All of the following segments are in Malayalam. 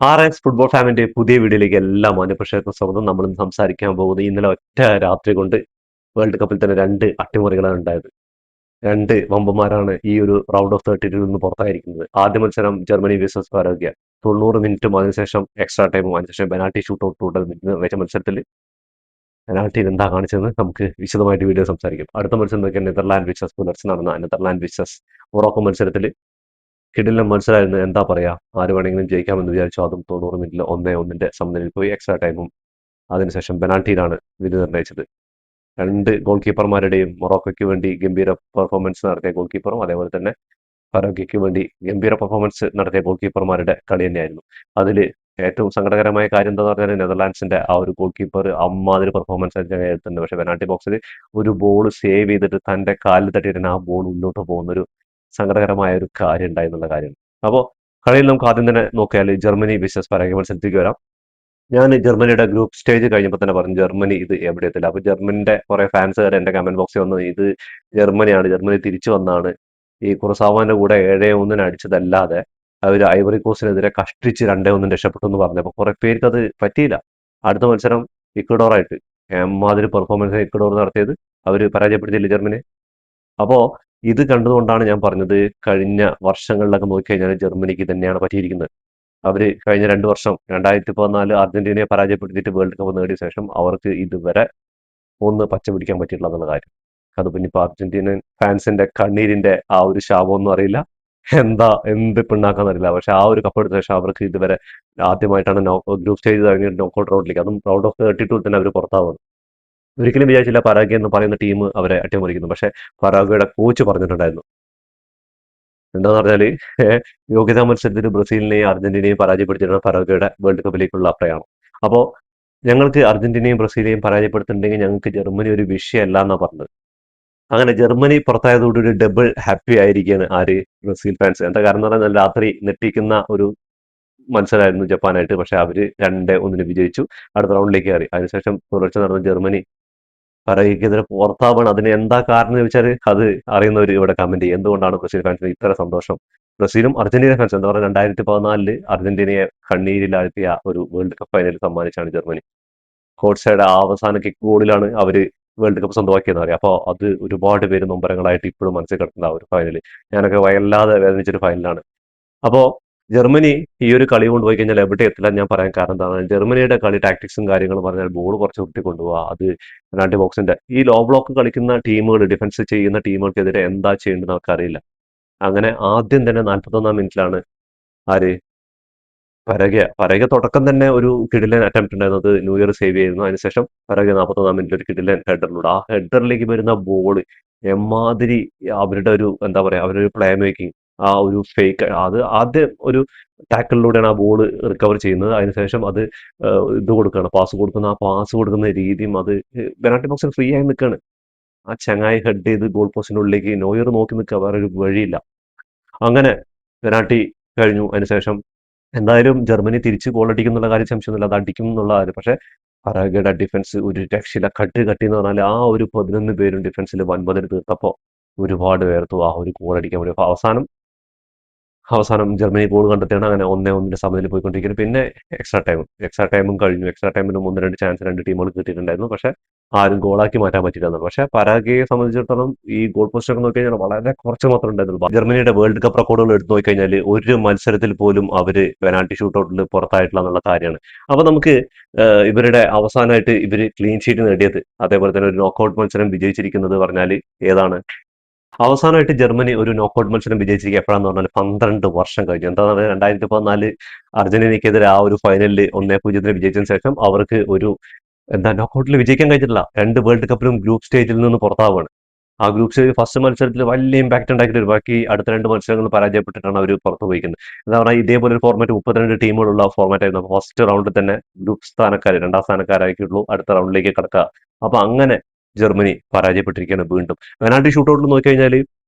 RS ഫുട്ബോൾ ഫാമിന്റെ പുതിയ വീഡിയോയിലേക്ക് എല്ലാ മാന്യപ്രേക്ഷകർക്കും സ്വാഗതം. നമ്മൾ ഇന്ന് സംസാരിക്കാൻ പോകുന്നത് ഇന്നലെ ഒറ്റ രാത്രി കൊണ്ട് വേൾഡ് കപ്പിൽ തന്നെ രണ്ട് അട്ടിമറികളാണ് ഉണ്ടായത്. രണ്ട് വമ്പന്മാരാണ് ഈ ഒരു റൗണ്ട് ഓഫ് 32 നിന്ന് പുറത്തായിരിക്കുന്നത്. ആദ്യ മത്സരം ജർമ്മനി വേഴ്സസ് പരാഗ്വ, 90 മിനിറ്റും അതിനുശേഷം എക്സ്ട്രാ ടൈമും അതിനുശേഷം പെനാൽറ്റി ഷൂട്ട് ഔട്ട് വെച്ച മത്സരത്തിൽ പെനാൽറ്റിയിൽ എന്താ കാണിച്ചതെന്ന് നമുക്ക് വിശദമായിട്ട് വീഡിയോ സംസാരിക്കും. അടുത്ത മത്സരം നോക്കിയാൽ നെതർലാൻഡ് വിസസ് പുലർച്ചെ നടന്ന നെതർലാൻഡ് വിസസ് മൊറോക്കോ മത്സരത്തിൽ കിടിലൻ മത്സരമായിരുന്നു. എന്താ പറയാ, ആര് വേണമെങ്കിലും ജയിക്കാമെന്ന് വിചാരിച്ചു. അതും 90 മിനിറ്റിൽ 1-1 സമനിലയിൽ പോയി. എക്സ്ട്രാ ടൈമും അതിനുശേഷം പെനാൽറ്റിയിലാണ് വിധി നിർണ്ണയിച്ചത്. രണ്ട് ഗോൾ കീപ്പർമാരുടെയും മൊറോക്കോയ്ക്ക് വേണ്ടി ഗംഭീര പെർഫോമൻസ് നടത്തിയ ഗോൾ കീപ്പറും അതേപോലെ തന്നെ പരാഗ്വയ്ക്ക് വേണ്ടി ഗംഭീര പെർഫോമൻസ് നടത്തിയ ഗോൾ കീപ്പർമാരുടെ കളി തന്നെയായിരുന്നു. അതിൽ ഏറ്റവും സങ്കടകരമായ കാര്യം എന്താ പറഞ്ഞാൽ നെതർലാൻഡ്സിന്റെ ആ ഒരു ഗോൾ കീപ്പർ അമ്മാതിരി പെർഫോമൻസ് ആയിരുന്നു. പക്ഷെ പെനാൽറ്റി ബോക്സിൽ ഒരു ബോൾ സേവ് ചെയ്തിട്ട് തന്റെ കാലിൽ തട്ടിയിട്ട് ആ ബോൾ മുന്നോട്ട് പോകുന്ന ഒരു സങ്കടകരമായ ഒരു കാര്യം ഉണ്ടായി എന്നുള്ള കാര്യം. അപ്പോൾ കളിയിൽ നമുക്ക് ആദ്യം തന്നെ നോക്കിയാൽ ജർമ്മനി വിസസ് പരാഗ്വ മത്സരത്തിലേക്ക് വരാം. ഞാൻ ജർമ്മനിയുടെ ഗ്രൂപ്പ് സ്റ്റേജ് കഴിഞ്ഞപ്പോൾ തന്നെ പറഞ്ഞു ജർമ്മനി ഇത് എവിടെ എത്തില്ല. അപ്പൊ ജർമ്മനിന്റെ കുറെ ഫാൻസുകാർ എന്റെ കമന്റ് ബോക്സിൽ വന്നത് ഇത് ജർമ്മനിയാണ്, ജർമ്മനി തിരിച്ചു വന്നാണ്. ഈ കുറസാവാന്റെ കൂടെ 7-1 അടിച്ചതല്ലാതെ അവർ ഐവറി കോസ്റ്റിനെതിരെ കഷ്ടിച്ച് 2-1 രക്ഷപ്പെട്ടു എന്ന് പറഞ്ഞപ്പോൾ കുറെ പേർക്ക് അത് പറ്റിയില്ല. അടുത്ത മത്സരം ഇക്വഡോറായിട്ട് എമ്മാതിരി പെർഫോമൻസ് ഇക്വഡോർ നടത്തിയത്, അവർ പരാജയപ്പെടുത്തിയില്ല ജർമ്മനി. അപ്പോ ഇത് കണ്ടുകൊണ്ടാണ് ഞാൻ പറഞ്ഞത് കഴിഞ്ഞ വർഷങ്ങളിലൊക്കെ നോക്കിക്കഴിഞ്ഞാൽ ജർമ്മനിക്ക് തന്നെയാണ് പറ്റിയിരിക്കുന്നത്. അവര് കഴിഞ്ഞ 2 വർഷം 2014 അർജന്റീനയെ പരാജയപ്പെടുത്തിയിട്ട് വേൾഡ് കപ്പ് നേടിയ ശേഷം അവർക്ക് ഇതുവരെ ഒന്ന് പച്ച പിടിക്കാൻ പറ്റിയിട്ടുള്ള എന്നുള്ള കാര്യം. അത് പിന്നെ ഇപ്പൊ അർജന്റീനൻ ഫാൻസിന്റെ കണ്ണീരിന്റെ ആ ഒരു ശാപമൊന്നും അറിയില്ല, എന്ത് പിണ്ണാക്കാന്ന് അറിയില്ല. പക്ഷെ ആ ഒരു കപ്പ് എടുത്ത ശേഷം അവർക്ക് ഇതുവരെ ആദ്യമായിട്ടാണ് ഗ്രൂപ്പ് സ്റ്റേജ് കഴിഞ്ഞ് നോക്കൗട്ട് റൗണ്ടിലേക്ക്, അതും റൗണ്ട് ഓഫ് 32 തന്നെ അവർ പുറത്താവുന്നത്. ഒരിക്കലും വിചാരിച്ചില്ല പരാഗ്വ എന്ന് പറയുന്ന ടീം അവരെ അട്ടിമറിക്കുന്നു. പക്ഷെ പരാഗ്വയുടെ കോച്ച് പറഞ്ഞിട്ടുണ്ടായിരുന്നു എന്താന്ന് പറഞ്ഞാല് യോഗ്യതാ മത്സരത്തിൽ ബ്രസീലിനെയും അർജന്റീനയും പരാജയപ്പെടുത്തിയിട്ടാണ് പരാഗ്വയുടെ വേൾഡ് കപ്പിലേക്കുള്ള പ്രയാണം. അപ്പോൾ ഞങ്ങൾക്ക് അർജന്റീനയും ബ്രസീലിനെയും പരാജയപ്പെടുത്തിയിട്ടുണ്ടെങ്കിൽ ഞങ്ങൾക്ക് ജർമ്മനി ഒരു വിഷയമല്ല എന്നാ പറഞ്ഞത്. അങ്ങനെ ജർമ്മനി പുറത്തായതോടെ ഒരു ഡബിൾ ഹാപ്പി ആയിരിക്കുകയാണ് ആര്, ബ്രസീൽ ഫാൻസ്. എന്താ കാരണം എന്ന് പറഞ്ഞാൽ രാത്രി നെട്ടിക്കുന്ന ഒരു മത്സരമായിരുന്നു ജപ്പാനായിട്ട്. പക്ഷെ അവര് 2-1 വിജയിച്ചു, അടുത്ത റൗണ്ടിലേക്ക് കയറി. അതിനുശേഷം പുലർച്ചെ നടന്ന ജർമ്മനി പരാഗ്വയ്ക്കെതിരെ പുറത്താവാണ്. അതിന് എന്താ കാരണം എന്ന് ചോദിച്ചാൽ അത് അറിയുന്നവർ ഇവിടെ കമന്റ് ചെയ്യും. എന്തുകൊണ്ടാണ് ബ്രസീൽ ഫാൻസിന് ഇത്ര സന്തോഷം? ബ്രസീലും അർജന്റീന ഫാൻസ് എന്താ പറയുക, 2014 അർജന്റീനയെ കണ്ണീരിലാഴ്ത്തിയ ഒരു വേൾഡ് കപ്പ് ഫൈനൽ സമ്മാനിച്ചാണ് ജർമ്മനി. കോട്സയുടെ ആ അവസാന കിക്ക് ഗോളിലാണ് അവര് വേൾഡ് കപ്പ് സ്വന്തമാക്കിയെന്ന് പറയാം. അപ്പോൾ അത് ഒരുപാട് പേര് നൊമ്പരങ്ങളായിട്ട് ഇപ്പോഴും മനസ്സിൽ കിടക്കുന്ന ആ ഒരു ഫൈനൽ ഞാനൊക്കെ വല്ലാതെ വേദനിച്ചൊരു ഫൈനലാണ്. അപ്പോൾ ജർമ്മനി ഈ ഒരു കളി കൊണ്ടുപോയി കഴിഞ്ഞാൽ എവിടെ എത്തില്ല ഞാൻ പറയാൻ കാരണം എന്താണ്, ജർമ്മനിയുടെ കളി ടാക്ടിക്സും കാര്യങ്ങളും പറഞ്ഞാൽ ബോൾ കുറച്ച് കുത്തി കൊണ്ടുപോകുക, അത് പെനാൽറ്റി ബോക്സിന്റെ ഈ ലോ ബ്ലോക്ക് കളിക്കുന്ന ടീമുകൾ, ഡിഫൻസ് ചെയ്യുന്ന ടീമുകൾക്കെതിരെ എന്താ ചെയ്യേണ്ടത് നമുക്കറിയില്ല. അങ്ങനെ ആദ്യം തന്നെ 41 മിനിറ്റിലാണ് ആര്, പരാഗ്വ തുടക്കം തന്നെ ഒരു കിടിലൻ അറ്റംപ്റ്റ് ഉണ്ടായിരുന്നത് ന്യൂ ഇയർ സേവ് ചെയ്യുന്നു. അതിനുശേഷം പരാഗ്വ 41 മിനിറ്റിൽ ഒരു കിടിലൻ ഹെഡറിലൂടെ ആ ഹെഡറിലേക്ക് വരുന്ന ബോൾ എമ്മാതിരി, അവരുടെ ഒരു എന്താ പറയാ, അവരുടെ ഒരു പ്ലേ മേക്കിംഗ്, ആ ഒരു ഫേക്ക്, അത് ആദ്യം ഒരു ടാക്കിളിലൂടെയാണ് ആ ബോൾ റിക്കവർ ചെയ്യുന്നത്. അതിനുശേഷം അത് ഇത് കൊടുക്കുകയാണ്, പാസ് കൊടുക്കുന്ന ആ പാസ് കൊടുക്കുന്ന രീതിയും, അത് പെനാൽറ്റി ബോക്സിൽ ഫ്രീ ആയി നിൽക്കുകയാണ്. ആ ചങ്ങായി ഹെഡ് ചെയ്ത് ഗോൾ പോസ്റ്റിന്റെ ഉള്ളിലേക്ക് നോയർ നോക്കി നിൽക്കുക, വേറെ ഒരു വഴിയില്ല. അങ്ങനെ പെനാൽറ്റി കഴിഞ്ഞു. അതിനുശേഷം എന്തായാലും ജർമ്മനി തിരിച്ച് ഗോൾ അടിക്കും എന്നുള്ള കാര്യം സംശയമൊന്നുമില്ല, അത് അടിക്കും എന്നുള്ള കാര്യം. പക്ഷെ പരാഗ്വയുടെ ഡിഫൻസ് ഒരു രക്ഷയില്ല. കട്ടി എന്ന് പറഞ്ഞാൽ ആ ഒരു 11 പേരും ഡിഫൻസിൽ വൻപതിന് തീർത്തപ്പോൾ ഒരുപാട് പേർത്തു ആ ഒരു ഗോൾ അടിക്കാൻ പറ്റും. അപ്പൊ അവസാനം ജർമ്മനി ഗോൾ കണ്ടെത്തിയാണ്. അങ്ങനെ 1-1 സമനിലയിൽ പോയിക്കൊണ്ടിരിക്കുന്നത്. പിന്നെ എക്സ്ട്രാ ടൈമും കഴിഞ്ഞു. എക്സ്ട്രാ ടൈമിലും 1-2 ചാൻസ് രണ്ട് ടീമുകൾ കിട്ടിയിട്ടുണ്ടായിരുന്നു. പക്ഷെ ആരും ഗോളാക്കി മാറ്റാൻ പറ്റില്ല. പക്ഷെ പരാഗ്വയെ സംബന്ധിച്ചിടത്തോളം ഈ ഗോൾ പോസ്റ്റ് ഒക്കെ നോക്കി കഴിഞ്ഞാൽ വളരെ കുറച്ച് മാത്രമേ ഉണ്ടായിരുന്നുള്ളൂ. ജർമ്മനിയുടെ വേൾഡ് കപ്പ് റെക്കോർഡുകൾ എടുത്തു നോക്കി കഴിഞ്ഞാൽ ഒരു മത്സരത്തിൽ പോലും അവര് പെനാൽറ്റി ഷൂട്ടൗട്ടിൽ പുറത്തായിട്ടില്ല എന്നുള്ള കാര്യമാണ്. അപ്പൊ നമുക്ക് ഇവരുടെ അവസാനമായിട്ട് ഇവര് ക്ലീൻ ഷീറ്റ് നേടിയത്, അതേപോലെ തന്നെ ഒരു നോക്കൌട്ട് മത്സരം വിജയിച്ചിരിക്കുന്നത് പറഞ്ഞാൽ ഏതാണ്, അവസാനമായിട്ട് ജർമ്മനി ഒരു നോക്കൌട്ട് മത്സരം വിജയിച്ചിരിക്കുക എപ്പോഴാന്ന് പറഞ്ഞാൽ 12 വർഷം കഴിഞ്ഞു. എന്താണെന്ന് പറഞ്ഞാൽ 2014 അർജന്റീനയ്ക്കെതിരെ ആ ഒരു ഫൈനലിൽ 1-0 വിജയിച്ചതിന് ശേഷം അവർക്ക് ഒരു നോക്കൌട്ടിൽ വിജയിക്കാൻ കഴിഞ്ഞിട്ടില്ല. 2 വേൾഡ് കപ്പിലും ഗ്രൂപ്പ് സ്റ്റേജിൽ നിന്ന് പുറത്താവുകയാണ്. ആ ഗ്രൂപ്പ് സ്റ്റേജ് ഫസ്റ്റ് മത്സരത്തിൽ വലിയ ഇമ്പാക്ട് ഉണ്ടാക്കിയിട്ട് ബാക്കി അടുത്ത 2 മത്സരങ്ങൾ പരാജയപ്പെട്ടിട്ടാണ് അവർ പുറത്തു പോയിരിക്കുന്നത്. എന്താ പറയുക, ഇതേപോലെ ഒരു ഫോർമാറ്റ് 32 ടീമുകളുള്ള ഫോർമാറ്റ് ആയിരുന്നു. ഫസ്റ്റ് റൗണ്ടിൽ തന്നെ ഗ്രൂപ്പ് സ്ഥാനക്കാർ 2ാം സ്ഥാനക്കാരായിട്ടുള്ളൂ അടുത്ത റൗണ്ടിലേക്ക് കടക്കുക. അപ്പൊ അങ്ങനെ ജർമ്മനി പരാജയപ്പെട്ടിരിക്കുകയാണ് വീണ്ടും. പെനാൽറ്റി ഷൂട്ടൗട്ടിൽ നോക്കിക്കഴിഞ്ഞാൽ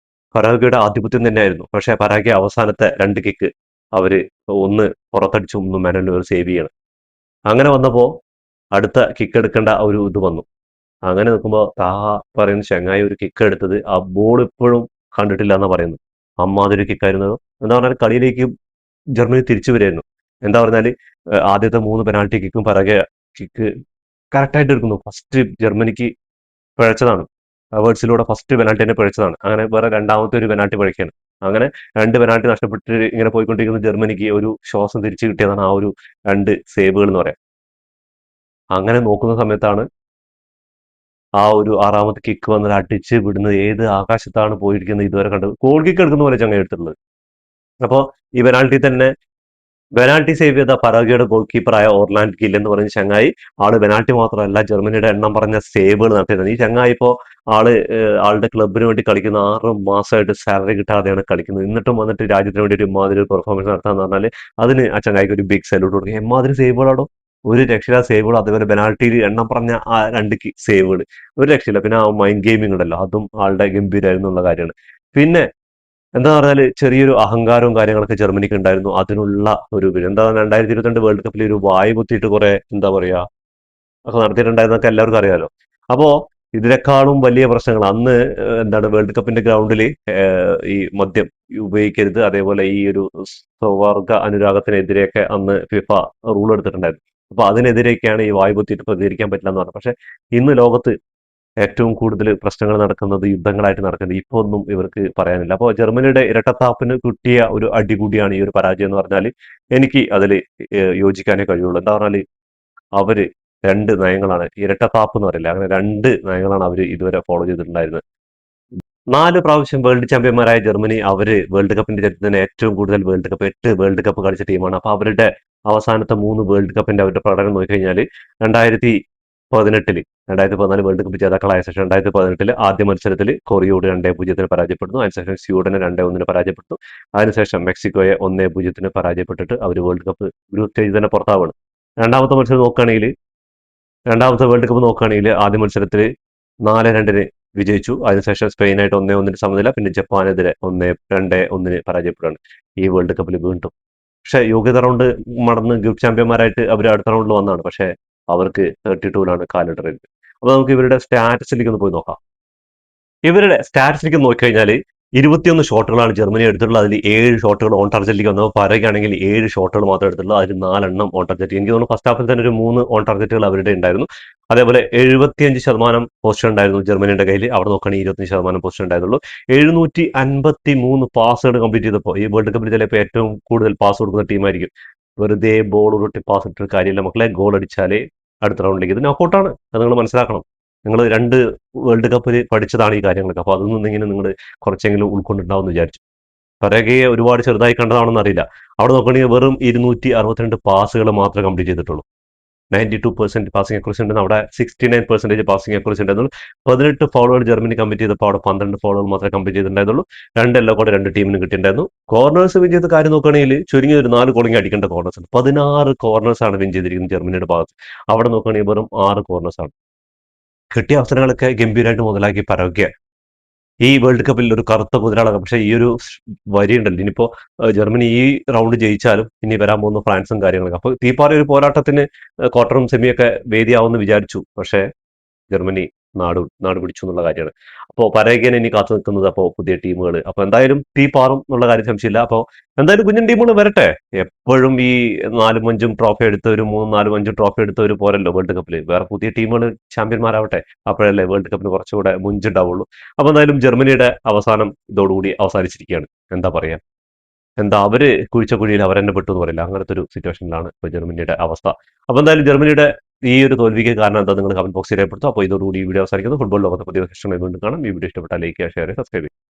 പരാഗ്വയുടെ ആധിപത്യം തന്നെയായിരുന്നു. പക്ഷേ പരാഗ്വ അവസാനത്തെ 2 കിക്ക് അവര് ഒന്ന് പുറത്തടിച്ചു, ഒന്ന് മാനുവൽ സേവ് ചെയ്യണം. അങ്ങനെ വന്നപ്പോ അടുത്ത കിക്ക് എടുക്കേണ്ട ഒരു ഇത് വന്നു. അങ്ങനെ നിൽക്കുമ്പോൾ പറയുന്ന ചങ്ങായി ഒരു കിക്ക് എടുത്തത് ആ ബോൾ ഇപ്പോഴും കണ്ടിട്ടില്ല എന്നാ പറയുന്നത്. അമ്മാതിരി കിക്കായിരുന്നു. എന്താ പറഞ്ഞാൽ കളിയിലേക്ക് ജർമ്മനി തിരിച്ചു വരികയായിരുന്നു. എന്താ പറഞ്ഞാല് ആദ്യത്തെ 3 പെനാൾട്ടി കിക്കും പിറകെ കിക്ക് കറക്റ്റായിട്ട് എടുക്കുന്നു. ഫസ്റ്റ് ജർമ്മനിക്ക് പിഴച്ചതാണ്. വേർഡ്സിലൂടെ ഫസ്റ്റ് പെനാൾട്ടി തന്നെ പിഴച്ചതാണ്. അങ്ങനെ വേറെ രണ്ടാമത്തെ ഒരു പെനാൾട്ടി പിഴയ്ക്കുകയാണ്. അങ്ങനെ 2 പെനാൾട്ടി നഷ്ടപ്പെട്ട് ഇങ്ങനെ പോയിക്കൊണ്ടിരിക്കുന്ന ജർമ്മനിക്ക് ഒരു ശ്വാസം തിരിച്ചു കിട്ടിയതാണ് ആ ഒരു 2 സേവുകൾ എന്ന് പറയാം. അങ്ങനെ നോക്കുന്ന സമയത്താണ് ആ ഒരു 6ാമത്തെ കിക്ക് വന്നിട്ട് അടിച്ച് വിടുന്നത്. ഏത് ആകാശത്താണ് പോയിരിക്കുന്നത് ഇതുവരെ കണ്ടത്. ഗോൾ കിക്ക് എടുക്കുന്ന പോലെ ചങ്ങായി എടുത്തിട്ടുള്ളത്. അപ്പോ ഈ പെനാൾട്ടി സേവ് ചെയ്ത പരാഗ്വയുടെ ഗോൾ കീപ്പറായ ഓർലാൻഡ് ഗിൽ എന്ന് പറയുന്ന ചങ്ങായി പെനാൾട്ടി മാത്രമല്ല ജർമ്മനിയുടെ എണ്ണം പറഞ്ഞ സേവുകൾ നടത്തിയിരുന്നത്. ഈ ചങ്ങായി ഇപ്പോ ആളുടെ ക്ലബിന് വേണ്ടി കളിക്കുന്ന 6 മാസമായിട്ട് സാലറി കിട്ടാതെയാണ് കളിക്കുന്നത്. എന്നിട്ടും വന്നിട്ട് രാജ്യത്തിന് വേണ്ടി ഒരു ഇമാതിരി പെർഫോമൻസ് നടത്താന്ന് പറഞ്ഞാൽ അതിന് ആ ചങ്ങായിക്ക് ഒരു ബിഗ് സല്യൂട്ട് കൊടുക്കും. എമാതിരി സേവുകളാടോ, ഒരു രക്ഷയില്ല സേവുകൾ. അതുപോലെ പെനാൾട്ടിയിൽ എണ്ണം പറഞ്ഞ ആ 2 സേവുകൾ ഒരു രക്ഷയില്ല. പിന്നെ ആ മൈൻഡ് ഗെയിമിംഗ് ഉണ്ടല്ലോ, അതും ആളുടെ ഗംഭീരമായിരുന്നു എന്നുള്ള കാര്യമാണ്. പിന്നെ എന്താ പറഞ്ഞാല് ചെറിയൊരു അഹങ്കാരവും കാര്യങ്ങളൊക്കെ ജർമ്മനിക്ക് ഉണ്ടായിരുന്നു. അതിനുള്ള ഒരു എന്താ 2022 വേൾഡ് കപ്പിൽ ഒരു വായ് കുത്തിയിട്ട് കുറെ എന്താ പറയാ ഒക്കെ നടത്തിയിട്ടുണ്ടായിരുന്നൊക്കെ എല്ലാവർക്കും അറിയാലോ. അപ്പോ ഇതിനേക്കാളും വലിയ പ്രശ്നങ്ങൾ അന്ന് എന്താണ് വേൾഡ് കപ്പിന്റെ ഗ്രൗണ്ടിൽ ഈ മദ്യം ഉപയോഗിക്കരുത്, അതേപോലെ ഈ ഒരു സ്വവർഗ അനുരാഗത്തിനെതിരെയൊക്കെ അന്ന് ഫിഫ റൂൾ എടുത്തിട്ടുണ്ടായിരുന്നു. അപ്പൊ അതിനെതിരെയൊക്കെയാണ് ഈ വായ് കുത്തിയിട്ട് പ്രതികരിക്കാൻ പറ്റില്ല എന്ന് പറഞ്ഞത്. പക്ഷെ ഇന്ന് ലോകത്ത് ഏറ്റവും കൂടുതൽ പ്രശ്നങ്ങൾ നടക്കുന്നത് യുദ്ധങ്ങളായിട്ട് നടക്കുന്നത്. ഇപ്പൊ ഒന്നും ഇവർക്ക് പറയാനില്ല. അപ്പോൾ ജർമ്മനിയുടെ ഇരട്ടത്താപ്പിന് കിട്ടിയ ഒരു അടി കൂടിയാണ് ഈ ഒരു പരാജയം എന്ന് പറഞ്ഞാൽ എനിക്ക് അതിൽ യോജിക്കാനേ കഴിയുള്ളൂ. എന്താ പറഞ്ഞാൽ അവര് 2 നയങ്ങളാണ്, ഇരട്ടത്താപ്പ് എന്ന് പറയില്ല, അങ്ങനെ 2 നയങ്ങളാണ് അവർ ഇതുവരെ ഫോളോ ചെയ്തിട്ടുണ്ടായിരുന്നത്. 4 പ്രാവശ്യം വേൾഡ് ചാമ്പ്യന്മാരായ ജർമ്മനി അവര് വേൾഡ് കപ്പിന്റെ ചരിത്രത്തിൽ തന്നെ ഏറ്റവും കൂടുതൽ വേൾഡ് കപ്പ് 8 വേൾഡ് കപ്പ് കളിച്ച ടീമാണ്. അപ്പൊ അവരുടെ അവസാനത്തെ 3 വേൾഡ് കപ്പിന്റെ അവരുടെ പ്രകടനം നോക്കിക്കഴിഞ്ഞാൽ 2014 വേൾഡ് കപ്പ് ജേതാക്കളായ ശേഷം 2018 ആദ്യ മത്സരത്തിൽ കൊറിയയോട് 2-0 പരാജയപ്പെടുന്നു. അതിനുശേഷം സ്വീഡനെ 2-1 പരാജയപ്പെടുന്നു. അതിനുശേഷം മെക്സിക്കോയെ 1-0 പരാജയപ്പെട്ടിട്ട് അവർ വേൾഡ് കപ്പ് ഗ്രൂപ്പ് സ്റ്റേജിൽ തന്നെ പുറത്താവാണ്. രണ്ടാമത്തെ മത്സരം നോക്കുകയാണെങ്കിൽ രണ്ടാമത്തെ വേൾഡ് കപ്പ് നോക്കുകയാണെങ്കിൽ ആദ്യ മത്സരത്തിൽ 4-2 വിജയിച്ചു. അതിനുശേഷം സ്പെയിനായിട്ട് 1-1 സമനില, പിന്നെ ജപ്പാനെതിരെ 2-1 പരാജയപ്പെടുകയാണ് ഈ വേൾഡ് കപ്പിൽ വീണ്ടും. പക്ഷെ യോഗ്യത റൗണ്ട് മടന്ന് ഗ്രൂപ്പ് ചാമ്പ്യന്മാരായിട്ട് അവർ അടുത്ത റൗണ്ടിൽ വന്നതാണ്. പക്ഷെ അവർക്ക് 32ലാണ് കാലിടറിയത്. അപ്പൊ നമുക്ക് ഇവരുടെ സ്റ്റാറ്റസിലേക്ക് ഒന്ന് പോയി നോക്കാം. ഇവരുടെ സ്റ്റാറ്റ്സിലേക്ക് നോക്കിക്കഴിഞ്ഞാൽ 21 ഷോട്ടുകളാണ് ജർമ്മനി എടുത്തിട്ടുള്ളത്. അതിൽ 7 ഷോട്ടുകൾ ഓൺ ടാർജറ്റിലേക്ക് വന്നപ്പോൾ പറയുകയാണെങ്കിൽ 7 ഷോട്ടുകൾ മാത്രമേ എടുത്തിട്ടുള്ളൂ. അതിൽ 4 ഓൺ ടാർജറ്റ്. എനിക്ക് തോന്നുന്നു ഫസ്റ്റ് ഹാഫിൽ തന്നെ ഒരു 3 ഓൺ ടാർജറ്റുകൾ അവരുടെ ഉണ്ടായിരുന്നു. അതേപോലെ 75% പൊസിഷൻ ഉണ്ടായിരുന്നു ജർമ്മനിയുടെ കയ്യിൽ. അവിടെ നോക്കുകയാണെങ്കിൽ 25% പൊസിഷൻ ഉണ്ടായിരുന്നുള്ളൂ. 753 പാസുകൾ കംപ്ലീറ്റ് ചെയ്തപ്പോൾ ഈ വേൾഡ് കപ്പിൽ ചിലപ്പോൾ ഏറ്റവും കൂടുതൽ പാസ് കൊടുക്കുന്ന ടീമായിരിക്കും. വെറുതെ ബോൾ ഉരുട്ടി പാസ് ഇട്ടിട്ട് കാര്യമില്ല മക്കളെ. ഗോൾ അടിച്ചാലേ അടുത്ത റൗണ്ടിലേക്ക് ഇത് നോക്കൗട്ടാണ്. അത് നിങ്ങൾ മനസ്സിലാക്കണം. നിങ്ങൾ 2 വേൾഡ് കപ്പിൽ പഠിച്ചതാണ് ഈ കാര്യങ്ങളൊക്കെ. അപ്പൊ അതിൽ നിന്നിങ്ങനെ നിങ്ങൾ കുറച്ചെങ്കിലും ഉൾക്കൊണ്ടിട്ടുണ്ടാവും എന്ന് വിചാരിച്ചു. പരകയെ ഒരുപാട് ചെറുതായി കണ്ടതാണെന്ന് അറിയില്ല. അവിടെ നോക്കുകയാണെങ്കിൽ വെറും 262 പാസുകൾ മാത്രമേ കംപ്ലീറ്റ് ചെയ്തിട്ടുള്ളൂ. 92% പാസിംഗ് അക്യൂറസി ഉണ്ടെന്ന് അവിടെ 69% പാസിംഗ് അക്യൂറസി ഉണ്ടായിരുന്നു. 18 ഫൗളുകൾ ജർമ്മനി കംപ്ലീറ്റ് ചെയ്തപ്പോൾ അവിടെ 12 ഫൗളുകൾ മാത്രമേ കംപ്ലീറ്റ് ചെയ്തിട്ടുണ്ടായിരുന്നുള്ളൂ. 2 എല്ലോ കൂടെ 2 ടീമിന് കിട്ടിയിട്ടുണ്ടായിരുന്നു. കോർണേഴ്സ് വിൻ ചെയ്ത കാര്യം നോക്കുകയാണെങ്കിൽ ചുരുങ്ങിയ ഒരു 4 കോളിംഗ് അടിക്കേണ്ട കോർണേഴ്സ് ഉണ്ട്. 16 കോർണേഴ്സ് ആണ് വിൻ ചെയ്തിരിക്കുന്നത് ജർമ്മനിയുടെ ഭാഗത്ത്. അവിടെ നോക്കുകയാണെങ്കിൽ വെറും 6 കോർണേഴ്സ് ആണ്. കിട്ടിയ അവസരങ്ങളൊക്കെ ഗംഭീരമായിട്ട് മുതലാക്കി പരവ്യ ഈ വേൾഡ് കപ്പിൽ ഒരു കറുത്ത കുതിരകളാണ്. പക്ഷെ ഈ ഒരു വരി ഉണ്ടല്ലോ, ഇനിയിപ്പോ ജർമ്മനി ഈ റൗണ്ട് ജയിച്ചാലും ഇനി വരാൻ പോകുന്ന ഫ്രാൻസും കാര്യങ്ങളൊക്കെ. അപ്പൊ തീപ്പാറി ഒരു പോരാട്ടത്തിന് ക്വാർട്ടറും സെമിയൊക്കെ വേദിയാവുമെന്ന് വിചാരിച്ചു. പക്ഷെ ജർമ്മനി നാട് പിടിച്ചു എന്നുള്ള കാര്യമാണ്. അപ്പോൾ പരേഖ്യനെ ഇനി കാത്തു നിൽക്കുന്നത് അപ്പോൾ പുതിയ ടീമുകൾ. അപ്പൊ എന്തായാലും തീ പാറും എന്നുള്ള കാര്യം സംശയമില്ല. അപ്പോൾ എന്തായാലും കുഞ്ഞൻ ടീമുകൾ വരട്ടെ. എപ്പോഴും ഈ 4-5 ട്രോഫി എടുത്തവരും 3-4-5 ട്രോഫി എടുത്തവരും പോരല്ലോ വേൾഡ് കപ്പിൽ. വേറെ പുതിയ ടീമുകൾ ചാമ്പ്യന്മാരാവട്ടെ. അപ്പോഴല്ലേ വേൾഡ് കപ്പിന് കുറച്ചുകൂടെ മുഞ്ചുണ്ടാവുള്ളൂ. അപ്പൊ എന്തായാലും ജർമ്മനിയുടെ അവസാനം ഇതോടുകൂടി അവസാനിച്ചിരിക്കുകയാണ്. എന്താ പറയാ, അവര് കുഴിച്ച കുഴിയിൽ അവരെന്നെ പെട്ടു എന്ന് പറയില്ല, അങ്ങനത്തെ ഒരു സിറ്റുവേഷനിലാണ് ഇപ്പൊ ജർമ്മനിയുടെ അവസ്ഥ. അപ്പൊ എന്തായാലും ജർമ്മനിയുടെ ഈ ഒരു തോൽവിക്ക് കാരണം എന്താ നിങ്ങൾ കമന്റ് ബോക്സിൽ രേഖപ്പെടുത്തും. അപ്പോൾ ഇതോടുകൂടി ഈ വീഡിയോ അവസാനിക്കുന്നു. ഫുട്ബോൾ ലോകത്തെ പുതിയ സെഷനുമായി വീണ്ടും കാണാം. ഈ വീഡിയോ ഇഷ്ടപ്പെട്ടാൽ ലൈക്ക് ചെയ്യുക, ഷെയർ ചെയ്യുക, സബ്സ്ക്രൈബ് ചെയ്യുക.